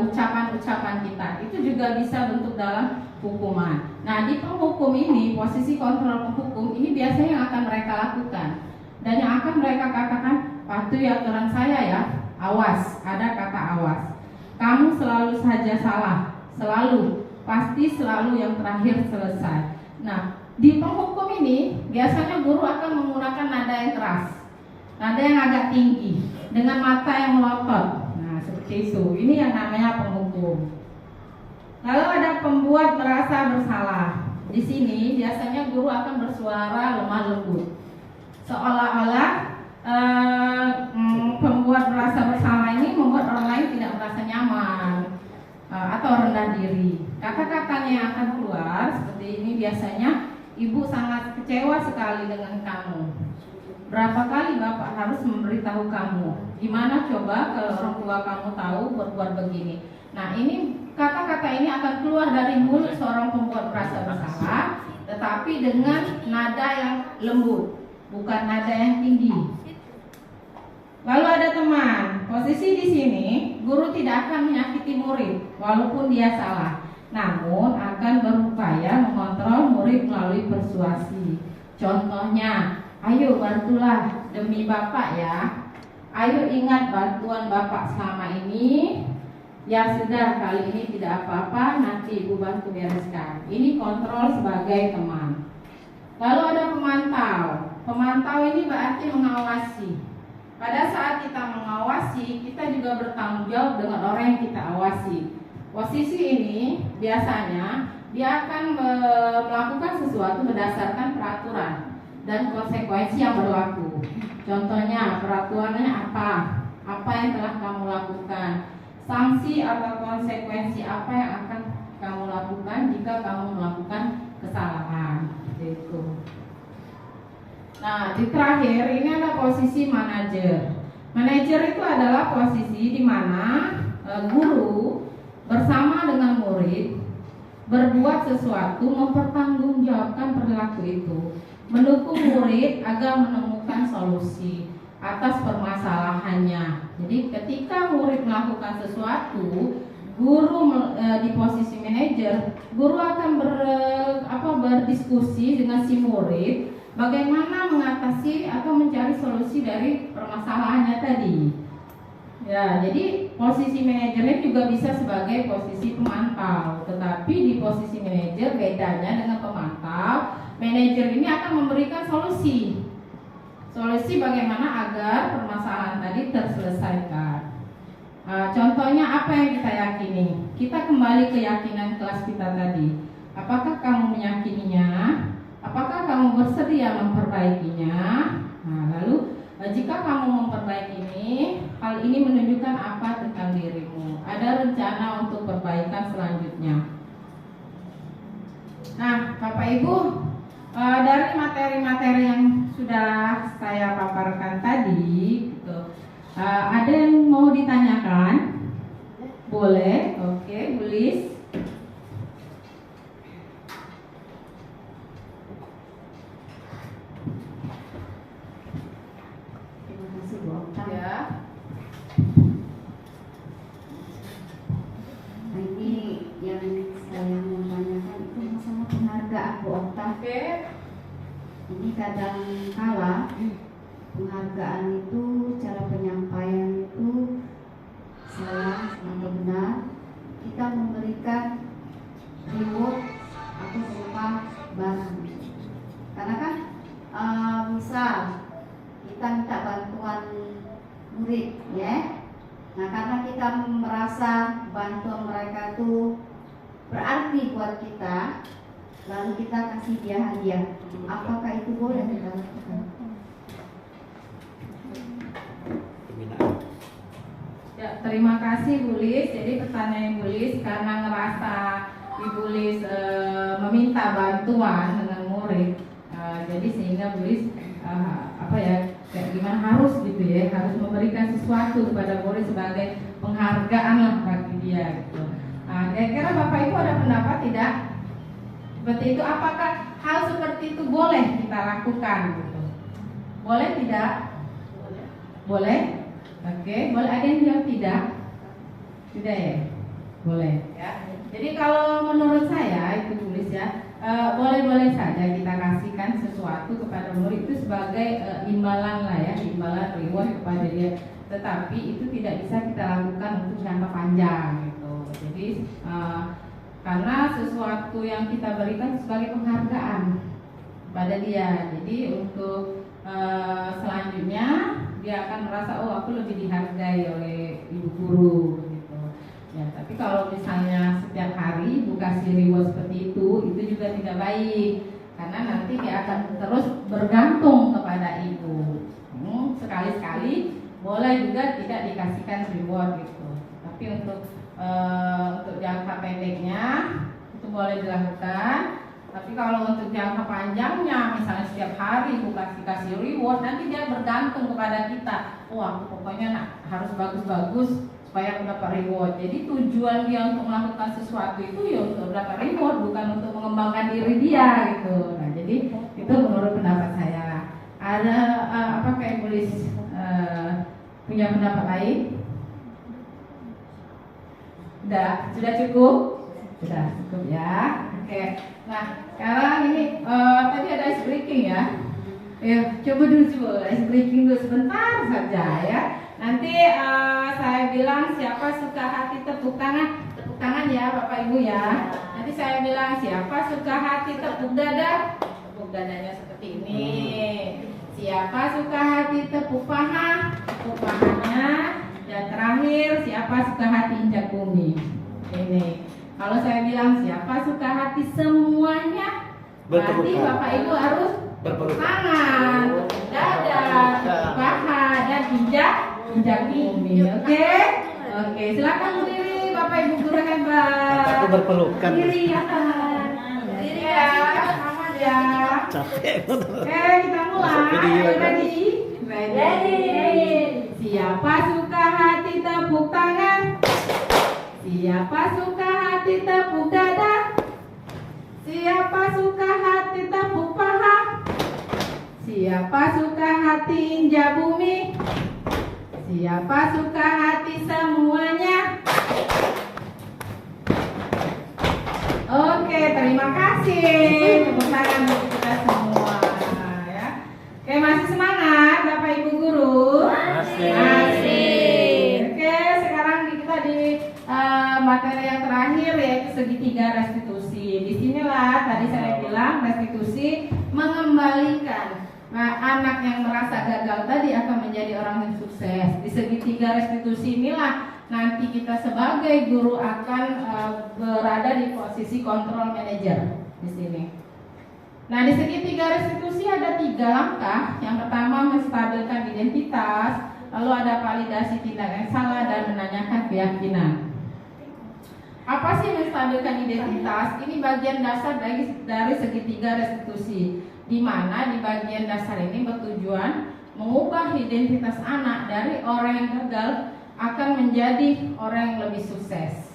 ucapan-ucapan kita, itu juga bisa bentuk dalam hukuman. Nah, di penghukum ini, posisi kontrol penghukum ini biasanya yang akan mereka lakukan dan yang akan mereka katakan, patuhi aturan saya ya, awas, ada kata awas, kamu selalu saja salah, selalu, pasti selalu yang terakhir selesai. Nah, di penghukum ini biasanya guru akan menggunakan nada yang keras, nada yang agak tinggi, dengan mata yang melotot. Nah, seperti itu. Ini yang namanya penghukum. Lalu ada pembuat merasa bersalah. Di sini biasanya guru akan bersuara lemah lembut, seolah-olah pembuat merasa bersalah ini membuat orang lain tidak merasa nyaman atau rendah diri. Kata-katanya yang akan keluar seperti ini biasanya, ibu sangat kecewa sekali dengan kamu. Berapa kali bapak harus memberitahu kamu? Gimana coba kalau orang tua kamu tahu berbuat begini? Nah, ini kata-kata ini akan keluar dari mulut seorang pembuat merasa bersalah, tetapi dengan nada yang lembut, bukan nada yang tinggi. Lalu ada teman. Posisi di sini, guru tidak akan menyakiti murid walaupun dia salah, namun akan berupaya mengontrol murid melalui persuasi. Contohnya, ayo bantulah demi bapak ya. Ayo ingat bantuan bapak selama ini. Ya sudah, kali ini tidak apa-apa, nanti ibu bantu bereskan. Ini kontrol sebagai teman. Lalu ada pemantau. Pemantau ini berarti mengawasi. Pada saat kita mengawasi, kita juga bertanggung jawab dengan orang yang kita awasi. Posisi ini biasanya dia akan melakukan sesuatu berdasarkan peraturan dan konsekuensi yang berlaku. Contohnya, peraturannya apa? Apa yang telah kamu lakukan? Sanksi atau konsekuensi apa yang akan kamu lakukan jika kamu melakukan kesalahan? Gitu. Nah, di terakhir ini ada posisi manajer. Manajer itu adalah posisi di mana guru bersama dengan murid berbuat sesuatu, mempertanggungjawabkan perilaku itu, mendukung murid agar menemukan solusi atas permasalahannya. Jadi ketika murid melakukan sesuatu, guru di posisi manajer, guru akan berdiskusi dengan si murid bagaimana mengatasi atau mencari solusi dari permasalahannya tadi. Ya, jadi posisi manajernya juga bisa sebagai posisi pemantau. Tetapi di posisi manajer bedanya dengan pemantau, manajer ini akan memberikan solusi. Solusi bagaimana agar permasalahan tadi terselesaikan. Contohnya apa yang kita yakini? Kita kembali ke keyakinan kelas kita tadi. Apakah kamu meyakininya? Apakah kamu bersedia memperbaikinya? Nah, lalu jika kamu memperbaiki ini, hal ini menunjukkan apa tentang dirimu? Ada rencana untuk perbaikan selanjutnya. Nah, Bapak Ibu, dari materi-materi yang sudah saya paparkan tadi, gitu, ada yang mau ditanyakan? Boleh, oke, Bu Lis. Ya. Nah, ini yang saya mau tanyakan itu masalah penghargaan Bu Okta. Oke. Ini kadang kala penghargaan itu cara penyampaian itu salah atau benar, kita memberikan reward atau berupa barang. Karena kan misal kita minta bantuan murid, ya. Nah, karena kita merasa bantuan mereka itu berarti buat kita, lalu kita kasih dia hadiah. Apakah itu boleh kita lakukan? Ya, terima kasih Bu Lis. Jadi pertanyaan Bu Lis, karena ngerasa Ibu Lis meminta bantuan dengan murid, jadi sehingga Bu Lis kayak gimana harus gitu ya, harus memberikan sesuatu kepada murid sebagai penghargaan lah bagi dia gitu. Kira-kira Bapak Ibu ada pendapat tidak seperti itu? Apakah hal seperti itu boleh kita lakukan gitu? Boleh tidak? Boleh? Oke, boleh. Ada yang jawab tidak? Tidak ya? Boleh ya. Jadi kalau menurut saya itu tulis ya, boleh-boleh saja kita kasihkan sesuatu kepada murid itu sebagai imbalan lah ya, imbalan reward kepada dia. Tetapi itu tidak bisa kita lakukan untuk jangka panjang gitu. Jadi karena sesuatu yang kita berikan sebagai penghargaan pada dia. Jadi untuk selanjutnya dia akan merasa, oh aku lebih dihargai oleh ibu guru gitu. Ya, tapi kalau misalnya setiap hari ibu kasih reward seperti itu juga tidak baik, karena nanti dia akan terus bergantung kepada ibu. Sekali-sekali boleh juga tidak dikasihkan reward gitu. Tapi untuk jangka pendeknya itu boleh dilakukan. Tapi kalau untuk jangka panjangnya, misalnya setiap hari ibu kasih reward, nanti dia bergantung kepada kita. Oh, aku pokoknya harus bagus-bagus supaya aku dapat reward. Jadi tujuan dia untuk melakukan sesuatu itu ya untuk dapat reward, bukan untuk mengembangkan diri dia gitu. Nah, jadi itu menurut pendapat saya. Ada apakah Ibu Lis punya pendapat lain? Sudah cukup? Sudah cukup ya. Oke. Nah, sekarang ini tadi ada ice breaking ya. Coba dulu ice breaking dulu sebentar saja ya. Nanti saya bilang siapa suka hati tepuk tangan ya Bapak Ibu ya. Nanti saya bilang siapa suka hati tepuk dadanya seperti ini. Siapa suka hati tepuk pahanya. Dan terakhir siapa suka hati injak bumi. Ini. Kalau saya bilang siapa suka hati semuanya, berarti Bapak Ibu harus tangan, dada, paha, dan injak bumi. Oke? Oke, silakan berdiri Bapak Ibu guru hebat. Aku berpelukan. Berdiri ya. Berdiri ya. Aman ya. Capek. Oke, kita mulai. Ready. Siapa suka hati tepuk tangan? Siapa suka hati tepuk dada? Siapa suka hati tepuk paha? Siapa suka hati injak bumi? Siapa suka hati semuanya? Oke, terima kasih. Tepuk tangan untuk kita semua ya. Oke, masih semangat Bapak Ibu guru? Masih. Oke, sekarang kita di materi yang terakhir yaitu segitiga restitusi. Disinilah tadi saya bilang restitusi mengembalikan anak yang merasa gagal tadi akan menjadi orang yang sukses. Di segitiga restitusi inilah nanti kita sebagai guru akan berada di posisi control manager di sini. Nah, di segitiga restitusi ada 3 langkah. Yang pertama menstabilkan identitas, lalu ada validasi tindakan salah dan menanyakan keyakinan. Apa sih menstabilkan identitas? Ini bagian dasar dari segitiga restitusi, di mana di bagian dasar ini bertujuan mengubah identitas anak dari orang yang gagal akan menjadi orang yang lebih sukses.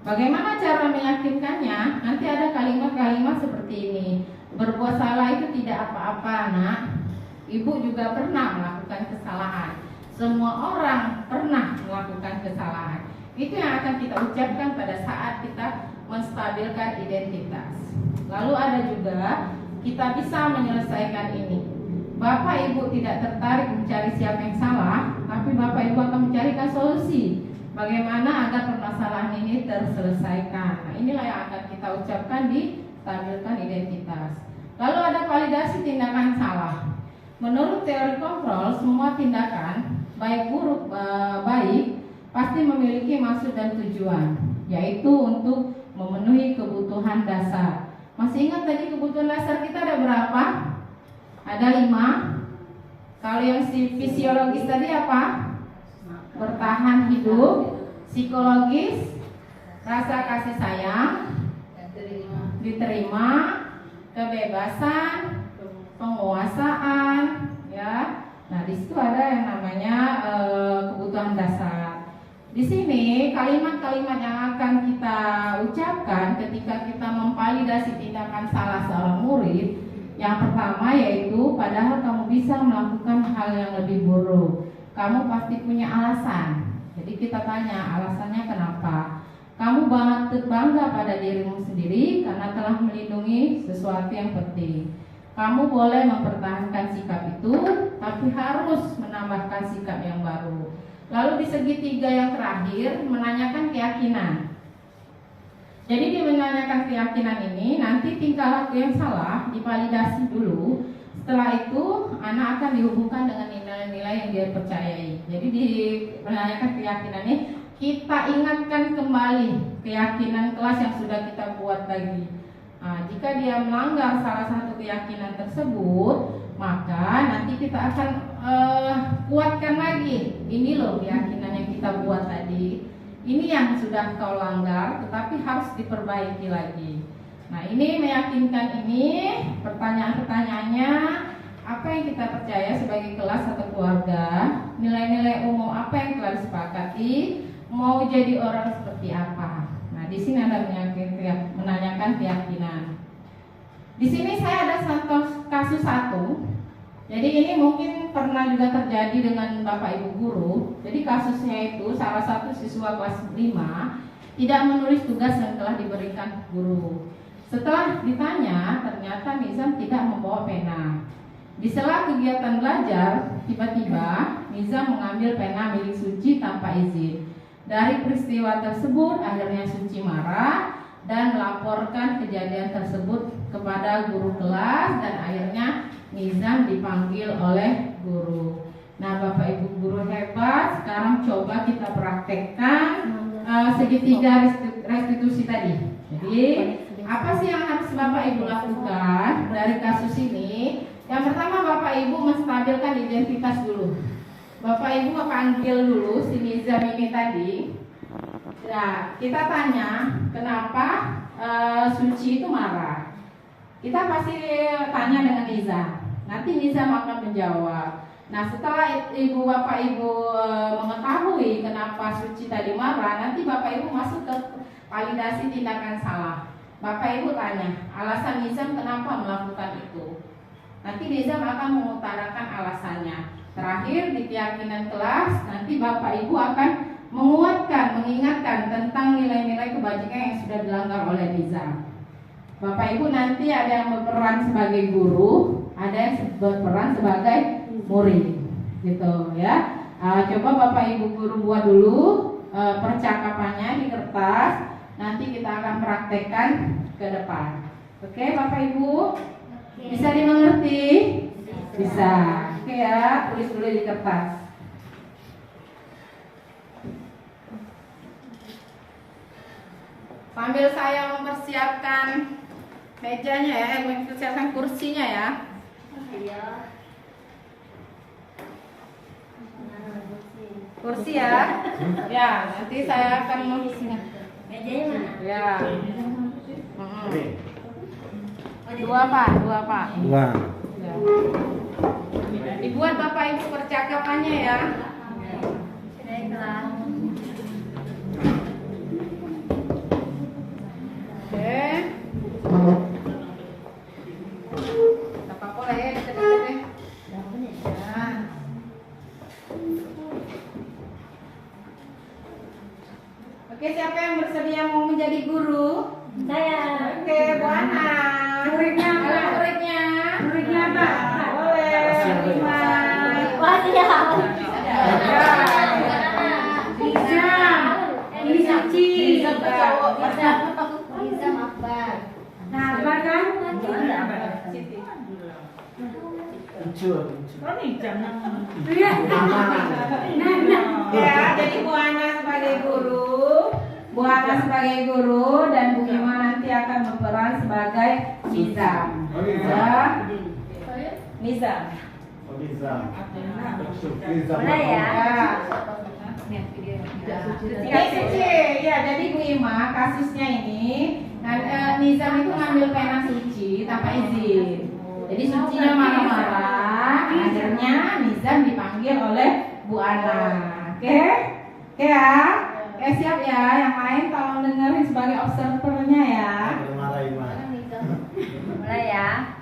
Bagaimana cara meyakinkannya? Nanti ada kalimat-kalimat seperti ini. Berbuat salah itu tidak apa-apa, nak. Ibu juga pernah melakukan kesalahan. Semua orang pernah melakukan kesalahan. Itu yang akan kita ucapkan pada saat kita menstabilkan identitas. Lalu ada juga kita bisa menyelesaikan ini. Bapak Ibu tidak tertarik mencari siapa yang salah, tapi Bapak Ibu akan mencarikan solusi. bagaimana agar permasalahan ini terselesaikan. Nah, inilah yang akan kita ucapkan di stabilkan identitas. Lalu ada validasi tindakan salah. Menurut teori kontrol, semua tindakan baik buruk baik pasti memiliki maksud dan tujuan, yaitu untuk memenuhi kebutuhan dasar. Masih ingat tadi kebutuhan dasar kita ada berapa? Ada 5. Kalau yang fisiologis tadi apa? Bertahan hidup, psikologis, rasa kasih sayang, diterima, kebebasan, penguasaan, ya. Nah, di situ ada yang namanya kebutuhan dasar. Di sini kalimat-kalimat yang akan kita ucapkan ketika kita memvalidasi tindakan salah seorang murid, yang pertama yaitu padahal kamu bisa melakukan hal yang lebih buruk. Kamu pasti punya alasan. Jadi kita tanya alasannya kenapa. Kamu bangga pada dirimu sendiri karena telah melindungi sesuatu yang penting. Kamu boleh mempertahankan sikap itu, tapi harus menambahkan sikap yang baru. Lalu di segitiga yang terakhir menanyakan keyakinan. Jadi di menanyakan keyakinan ini nanti tingkah laku yang salah divalidasi dulu. Setelah itu anak akan dihubungkan dengan nilai-nilai yang dia percayai. Jadi di menanyakan keyakinan ini kita ingatkan kembali keyakinan kelas yang sudah kita buat lagi. Nah, jika dia melanggar salah satu keyakinan tersebut, maka nanti kita akan kuatkan lagi. Ini loh keyakinan yang kita buat tadi. Ini yang sudah kau langgar, tetapi harus diperbaiki lagi. Nah, ini meyakinkan ini pertanyaan-pertanyaannya apa yang kita percaya sebagai kelas atau keluarga, nilai-nilai umum apa yang telah disepakati, mau jadi orang seperti apa. Nah, di sini ada menanyakan keyakinan. Di sini saya ada satu kasus satu. Jadi ini mungkin pernah juga terjadi dengan Bapak Ibu guru. Jadi kasusnya itu salah satu siswa kelas 5 tidak menulis tugas yang telah diberikan guru. Setelah ditanya, ternyata Nizam tidak membawa pena. Di sela kegiatan belajar, tiba-tiba Nizam mengambil pena milik Suci tanpa izin. Dari peristiwa tersebut, akhirnya Suci marah dan melaporkan kejadian tersebut kepada guru kelas dan akhirnya Nizam dipanggil oleh guru. Nah, Bapak Ibu guru hebat, sekarang coba kita praktekkan segitiga restitusi tadi. Jadi, apa sih yang harus Bapak Ibu lakukan dari kasus ini? Yang pertama, Bapak Ibu menstabilkan identitas dulu. Bapak Ibu panggil dulu si Nizam ini tadi. Nah, kita tanya kenapa Suci itu marah. Kita pasti tanya dengan Nizam. Nanti Nizam akan menjawab. Nah, setelah Ibu Bapak Ibu mengetahui kenapa Suci tadi marah, nanti Bapak Ibu masuk ke validasi tindakan salah. Bapak Ibu tanya, alasan Nizam kenapa melakukan itu. Nanti Nizam akan mengutarakan alasannya. Terakhir di keyakinan kelas, nanti Bapak Ibu akan menguatkan, mengingatkan tentang nilai-nilai kebajikan yang sudah dilanggar oleh Nizam. Bapak Ibu nanti ada yang berperan sebagai guru, ada yang berperan sebagai murid, gitu ya. Coba Bapak Ibu guru buat dulu percakapannya di kertas. Nanti kita akan praktekkan ke depan. Oke, Bapak Ibu, bisa dimengerti? Bisa. Oke ya, tulis dulu di kertas. Sambil saya mempersiapkan mejanya ya, mempersiapkan kursinya ya. Kursi ya. Ya, nanti saya akan mejanya mana? Ya. Dua Pak. Dua. Ya. Dibuat Bapak Ibu percakapannya ya. Oke. Tak apa lah ya, deket-deket deh. Ya. Oke, siapa yang bersedia mau menjadi guru? Saya. Oke, Bu Ana. Muridnya apa? Muridnya apa? Boleh. Wah, siap. Ya. Bisa. Nizam Akbar. Nah, apa kan? Muncul. Ya, jadi Bu Ana sebagai guru, dan Bu Ima nanti akan berperan sebagai Nizam. Ya, Nizam. Boleh ya? Ini suci, ya. Jadi Bu Ima kasusnya ini, Nizam itu ngambil pena Suci tanpa izin. Jadi Sucinya marah-marah, akhirnya Nizam dipanggil oleh Bu Ana. Oke ya? Oke, siap ya. Yang lain tolong dengerin sebagai observernya ya. Mulai ya.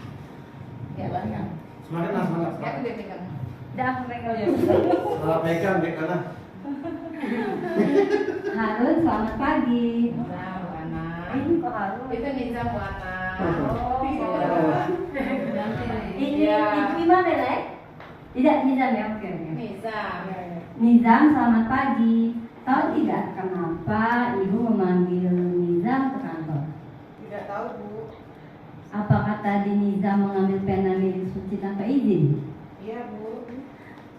Semangat. Dah aku pegang. Salah pegang deh karena. Harun, selamat pagi. Nah, Bu Ana. Ini kok Harun? Itu Nizam Bu Ana. Ini gimana deh? Tidak Nizam ya, oke. Nizam. Nizam, selamat pagi. Tahu tidak kenapa ibu memanggil Nizam ke kantor? Tidak tahu, Bu. Apakah tadi Nizam mengambil pena milik Suci tanpa izin? Iya, Bu.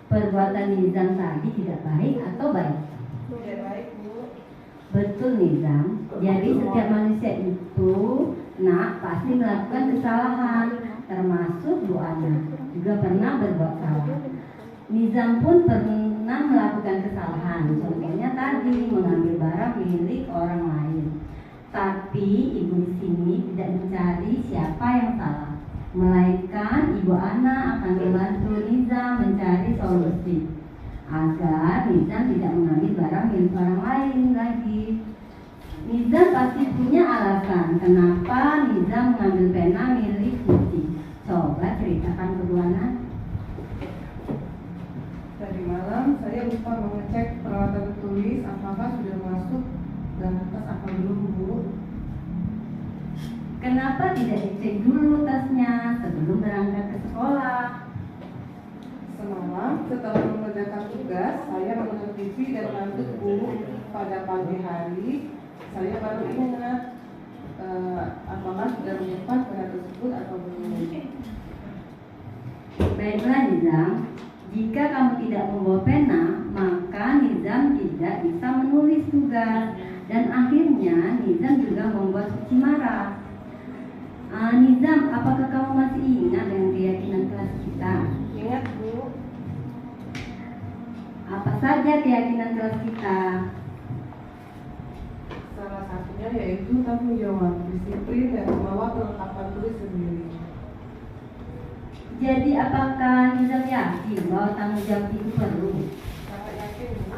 Perbuatan Nizam tadi tidak baik atau baik? Tidak baik, Bu. Betul Nizam. Jadi setiap manusia itu pasti melakukan kesalahan, termasuk Bu Ana juga pernah berbuat salah. Nizam pun pernah melakukan kesalahan. Contohnya tadi mengambil barang milik orang lain. Tapi ibu di sini tidak mencari siapa yang salah, melainkan Ibu Ana akan membantu Nizam mencari solusi agar Nizam tidak mengambil barang milik orang lain lagi. Nizam pasti punya alasan kenapa Nizam mengambil pena milik Suci. Coba ceritakan ke Bu Ana. Tadi malam saya lupa mengecek peralatan tulis apakah sudah masuk dan tas apa belum, Bu. Kenapa tidak dicek dulu tasnya sebelum berangkat ke sekolah? Semalam setelah mengerjakan tugas saya menonton TV dan ngantuk, Bu. Pada pagi hari saya baru ingat apakah sudah menyimpan pena tersebut atau belum. Baiklah Nizam, jika kamu tidak membawa pena, maka Nizam tidak bisa menulis tugas. Dan akhirnya Nizam juga membuat Suci marah. Nizam, apakah kamu masih ingat dengan keyakinan kelas kita? Ingat, Bu. Apa saja keyakinan kelas kita? Salah satunya yaitu tanggung jawab, disiplin, dan membawa perlengkapan tulis sendiri. Jadi apakah Nizam yakin bahwa tanggung jawab itu perlu? Sangat yakin, Bu.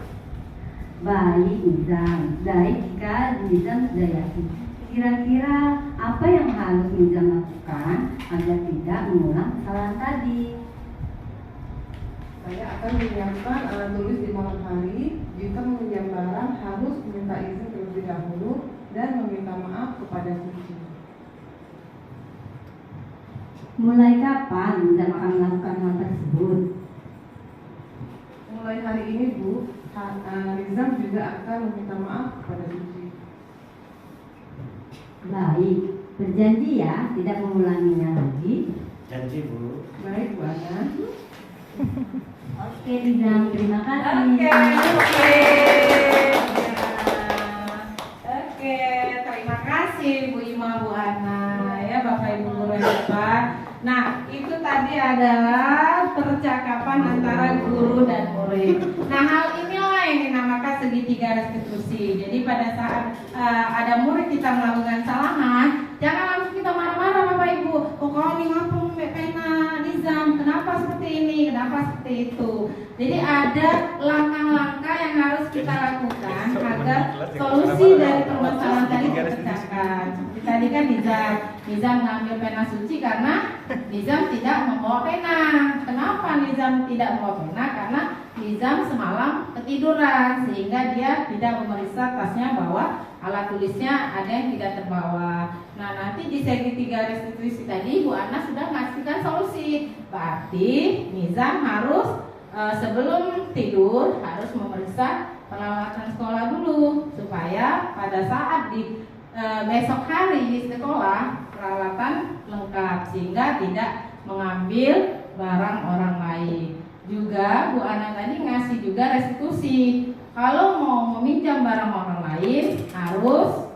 Baik Nizam, baik jika Nizam sudah yakin. Kira-kira apa yang harus Nizam lakukan agar tidak mengulang kesalahan tadi? Saya akan menyiapkan alat tulis di malam hari. Jika meminjam barang harus meminta izin terlebih dahulu dan meminta maaf kepada Suci. Mulai kapan Nizam akan melakukan hal tersebut? Mulai hari ini, Bu, Nizam juga akan meminta maaf kepada Suci. Baik, berjanji ya tidak mengulanginya lagi. Janji, Bu. Baik, Bu Ana. Oke Nizam, terima kasih. Oke, terima kasih Bu Ima, Bu Ana, ya Bapak Ibu guru yang hebat. Nah, itu tadi adalah percakapan antara guru dan murid. Nah, hal inilah yang dinamakan segitiga restitusi. Jadi pada saat ada murid kita melakukan kesalahan, jangan langsung kita marah-marah Bapak Ibu. Oh, kau ini ngapung pena Nizam, kenapa seperti ini, kenapa seperti itu. Jadi ada langkah-langkah yang harus kita lakukan agar solusi dari permasalahan tadi terpecahkan. Seperti tadi kan Nizam mengambil pena Suci karena Nizam tidak membawa pena. Kenapa Nizam tidak membawa pena? Karena Nizam semalam ketiduran sehingga dia tidak memeriksa tasnya bahwa alat tulisnya ada yang tidak terbawa. Nah, nanti di segitiga restitusi tadi Bu Ana sudah ngasihkan solusi. Berarti Nizam harus sebelum tidur harus memeriksa peralatan sekolah dulu supaya pada saat di besok hari di sekolah peralatan lengkap sehingga tidak mengambil barang orang lain. Juga Bu Ana tadi ngasih juga restitusi. Kalau mau meminjam barang orang lain harus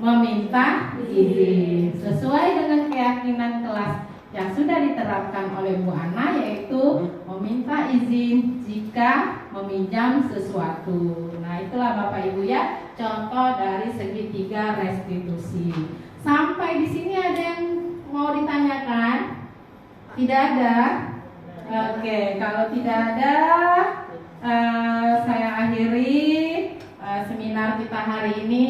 meminta izin sesuai dengan keyakinan kelas yang sudah diterapkan oleh Bu Ana, yaitu meminta izin jika meminjam sesuatu. Nah, itulah Bapak Ibu ya, contoh dari segitiga restitusi. Sampai di sini ada yang mau ditanyakan? Tidak ada? Oke, kalau tidak ada, saya akhiri seminar kita hari ini.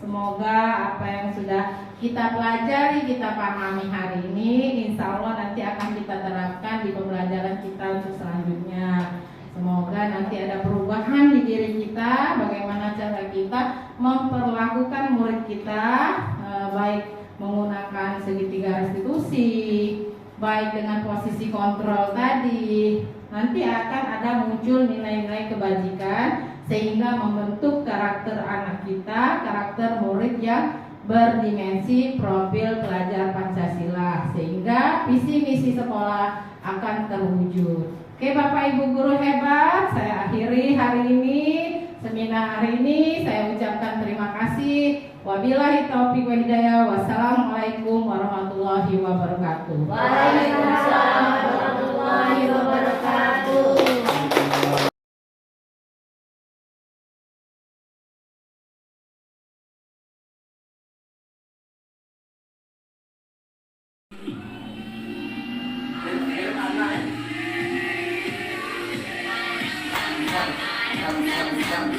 Semoga apa yang sudah kita pelajari, kita pahami hari ini, insya Allah nanti akan kita terapkan di pembelajaran kita untuk selanjutnya. Semoga nanti ada perubahan di diri kita, bagaimana cara kita memperlakukan murid kita, baik menggunakan segitiga restitusi, baik dengan posisi kontrol tadi. Nanti akan ada muncul nilai-nilai kebajikan sehingga membentuk karakter anak kita, karakter murid yang berdimensi profil pelajar Pancasila, sehingga visi misi sekolah akan terwujud. Oke Bapak Ibu guru hebat, saya akhiri hari ini seminar hari ini. Saya ucapkan terima kasih. Wabillahi taufiq wal hidayah. Wassalamualaikum warahmatullahi wabarakatuh. Waalaikumsalam warahmatullahi wabarakatuh. Sang